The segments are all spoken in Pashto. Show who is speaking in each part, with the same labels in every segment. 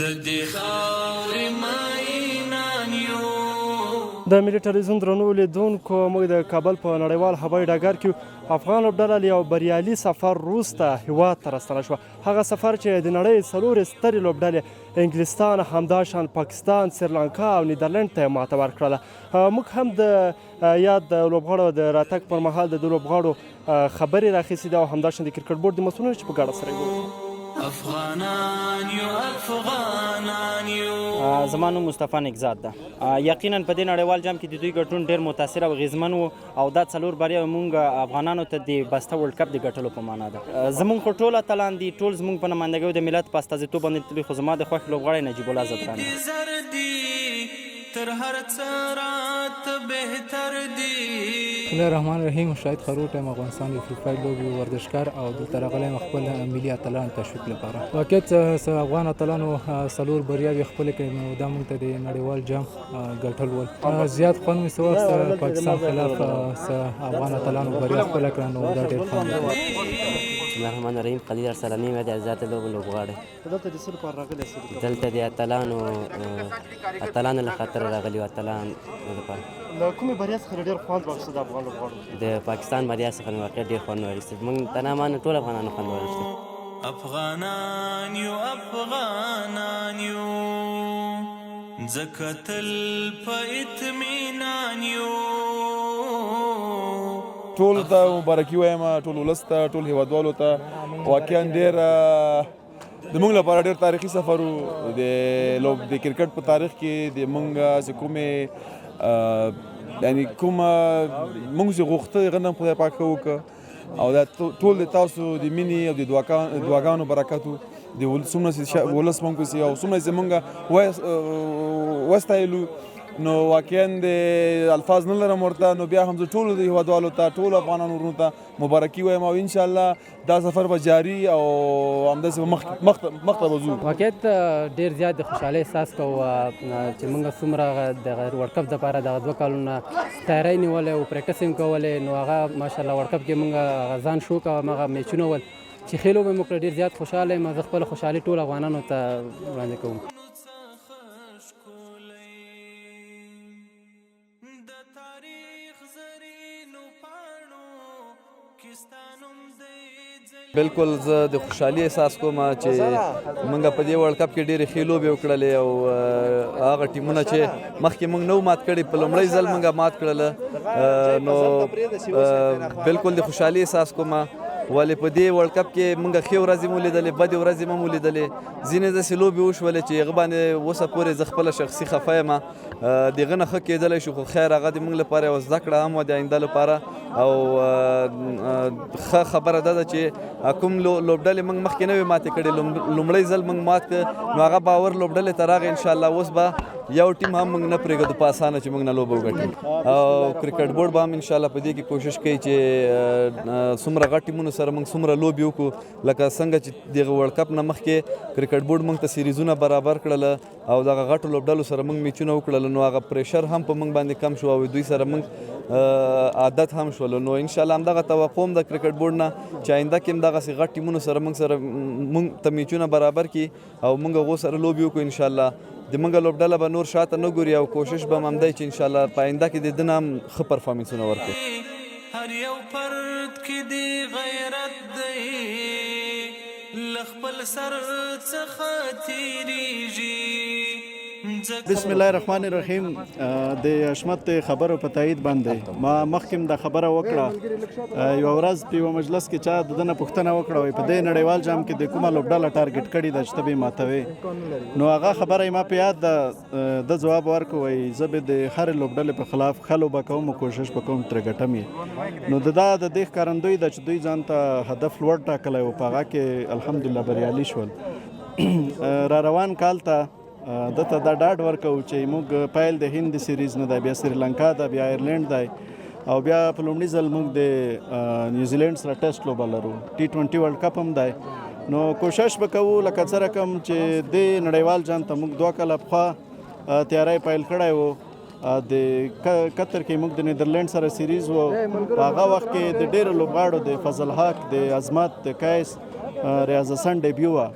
Speaker 1: د ملي ټلویزیون درنو لیدونکو موږ د کابل په نړیوال هوایي ډګر کې افغان لوبډله له یو بریالي سفر وروسته هیواد ته راستنه شوه. هغه سفر چې د نړۍ څلورې سترې لوبډلې انګلستان، همداشان پاکستان، سریلانکا او نیدرلند ته ماته ورکړله. موږ هم د یاد لوبغاړو د راتګ پر مهال د دې لوبغاړو خبرې راخیستې دي او همداشان د کرکټ بورډ د مسؤلینو چې په ګډه سره یې
Speaker 2: زما نوم مصطفی نګزاد ده. یقینا په دې نړیوال جام کې د دوی ګډون ډېر متاثر او اغېزمن و او دا څلور بریا موږ افغانانو ته د بسته ورلډ کپ د ګټلو په معنا ده. زموږ خو ټول اتلان دي، ټول زموږ په نمایندګۍ د ملت په استازیتوب باندې تللي، خو زما د خوښ لوبغاړی نجیب الله زدران
Speaker 3: تر هر څه راته بهتر دي.
Speaker 4: بسم الله الرحمن الرحیم. شاهد خروټ یم، افغانستان د فریفایډ لوبې ورزشکار او دلته راغلی یم خپل ملي اتلان تشویق لپاره. واقعیت افغان اتلانو څلور بریاوې خپلې کړې نو دا موږ ته د نړیوال جام ګټل ول. زیات خوند مې څه پاکستان خلاف افغان اتلانو بریا خپله کړه نو دا ډېر خوند وکړ.
Speaker 2: بسم الله الرحمن الرحیم. خلیل ارسلاني مې د آزاد لوبغاړی.
Speaker 1: دلته د څه لپاره راغلی یاست؟
Speaker 2: دلته د اتلانو له خاطر راغلي وو. اتلان لپاره
Speaker 1: له کومې بریا څخه ډېر خوند واخیسته د افغان لوبغاړو؟
Speaker 2: د پاکستان بریا څخه مې واقعا ډېر خوند واخیسته. موږ تنها ټول افغانانو خوند واخیسته.
Speaker 3: افغانان یو افغانان یو ځکه تل په اطمینان یو.
Speaker 5: ټول ته مبارکي وایم، ټول ولس ته، ټول هیوادوالو ته. واقعا ډېر د موږ لپاره ډېر تاریخي سفر و. د کرکټ په تاریخ کې د موږ چې کومې یعنې کومه موږ چې غوښته هغه نه خدای پاک ښه وکړه او دا ټول د تاسو د مینې او د دعاګانو برکت و. د څومره چې ولس موږ پسې او څومره چې موږ وستایلو نو واقعا د الفاظ نه لرم ورته. نو بیا هم زه ټولو د هیوادوالو ته، ټولو افغانانو ورونو ته مبارکي وایم او انشاءالله دا سفر به جاري او همداسې به مخته به ځو.
Speaker 4: واقعیت ډېر زیات د خوشحالۍ احساس کوو چې موږ څومره د ورلډ کپ دپاره دغه 2 کالونه تیاری نیولی او پریکټس یې کولی نو هغه ماشاءالله ورلډ کپ کې موږ ځان شو کوو. هغه میچونه ول چې ښې لوبې مو کړه ډېر زیات خوشحاله یم. زه خپله خوشحالي ټول افغانانو ته وړاندې کوم.
Speaker 6: بالکل زه د خوشحالي احساس کوم چې موږ په دې ورلډ کپ کې ډېرې ښې لوبې وکړلې او هغه ټیمونه چې مخکې موږ نه مات کړي په لومړی ځل موږ مات کړله. نو بالکل د خوشحالي احساس کوم ولې په دې ورلډ کپ کې موږ ښې ورځې مو لیدلې، بدې ورځې مو لیدلې. ځینې داسې لوبې وشولې چې هغه باندې اوسه پورې زه خپله شخصي خفه یم. د هغه نه ښه کېدلی شو، خو خیر هغه د موږ لپاره یوه زده کړه هم وه د آینده لپاره. او ښه خبره دا ده چې کوم لوبډلې موږ مخکې نه وې ماتې کړې، لومړی ځل موږ مات کړ نو هغه باور لوبډلې ته راغی. انشاءالله اوس به یو ټیم هم موږ نه پرېږدو په اسانه چې موږ نه لوبه وګټي. او کرکټ بورډ به هم انشاءالله په دې کې کوشش کوي چې څومره غټ ټیمونو سره موږ څومره لوبې وکړو. لکه څنګه چې دغه ورلډ کپ نه مخکې کرکټ بورډ موږ ته سیریزونه برابر کړله او دغه غټو لوبډلو سره موږ میچونه وکړل نو هغه پریشر هم په موږ باندې کم شو او دوی سره موږ عادت هم شول. نو انشاءالله همدغه توقع هم د کرکټ بورډ نه چې آینده کې هم دغسې غټ ټیمونو سره موږ ته میچونه برابر کړي او موږ هغو سره لوبې وکړو. انشاءالله د موږ لوبډله به نور شاته نه ګوري او کوشش به هم همدی چې انشاءالله په آینده کې د ده نه هم ښه پرفارمنسونه ورکړي.
Speaker 3: هر یو فرد کې دی غیرت دی له خپل سر څخه تېرېږي.
Speaker 7: بسم الله الرحمن الرحیم. د حشمت خبرو په تایید باندې ما مخکې د خبره وکړه. یوه ورځ په یوه مجلس کې چا د ده نه پوښتنه وکړه په دې نړیوال جام کې د کومه لوبډله ټارګټ کړې ده چې ته به یې ماتوې. نو هغه خبره یې ما په یاد ده. د جواب ورکړ وایي زه به د هرې لوبډلې په خلاف ښه لوبه کوم او کوشش به کوم ترې ګټم یې. نو د دا د دې ښکارندوی ده چې دوی ځان ته هدف لوړ ټاکلی و په هغه کې الحمدلله بریالي شول. را روان کال ته دته دا ډاډ ورکوو چې موږ پیل د هند سیریز نه دی، بیا سریلانکا ده، بیا آیرلینډ دی او بیا په لومړي ځل موږ د نیوزیلینډ سره ټیسټ لوبه لرو. T20 ورلډ کپ هم دی. نو کوشش به کوو لکه څه رقم چې د نړیوال جام ته موږ 2 کاله پخوا تیاری پیل کړی و. د قطر کې موږ د نیدرلینډ سره سیریز و. په هغه وخت کې د ډېرو لوبغاړو د فضل حق، د عظمت، د قیس ریاض حسن ډیبیو وه.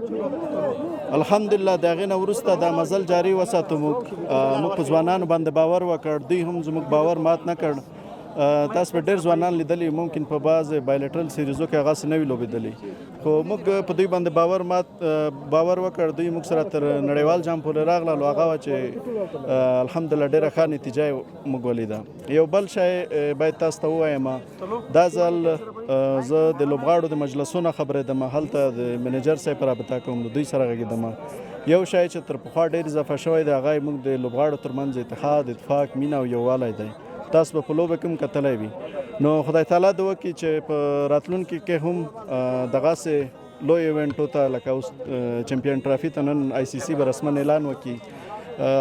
Speaker 7: الحمدلله د هغې نه وروسته دا مزل جاري وساتو. موږ په ځوانانو باندې باور وکړ، دوی هم زموږ باور مات نه کړ. تاسو به ډېر ځوانان لیدلي ممکن په بعض بایلټرل سیریزو کې هغسې نه وي لوبېدلي، خو موږ په دوی باندې باور وکړ. دوی موږ سره تر نړیوال جام پورې راغلل، هغه وه چې الحمدلله ډېره ښه نتیجه یې موږ ولیده. یو بل شی باید تاسو ته ووایم، دا ځل زه د لوبغاړو د مجلسونو خبرېدم، هلته د منیجر صاحب په رابطه کوم، د دوی سره غږېدم. یو شی چې تر پخوا ډېر اضافه شوی دی هغه موږ د لوبغاړو ترمنځ اتحاد، اتفاق، مینه او یووالی دی. تاسو به په لوبه کې هم کتلی وي. نو خدای تعالی دې وکړي چې په راتلونکي کې هم دغسې لوی ایونټو ته لکه اوس چمپیون ټرافي ته نن آی سی سی به رسما اعلان وکړي،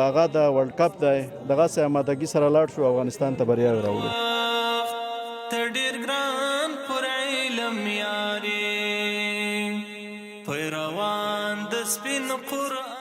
Speaker 7: هغه د ورلډ کپ دی، دغسې امادګي سره لاړ شو افغانستان ته بریاوې راوړو.
Speaker 3: ته ډېر ګران پر علم یارې پیروان د سپین قرآن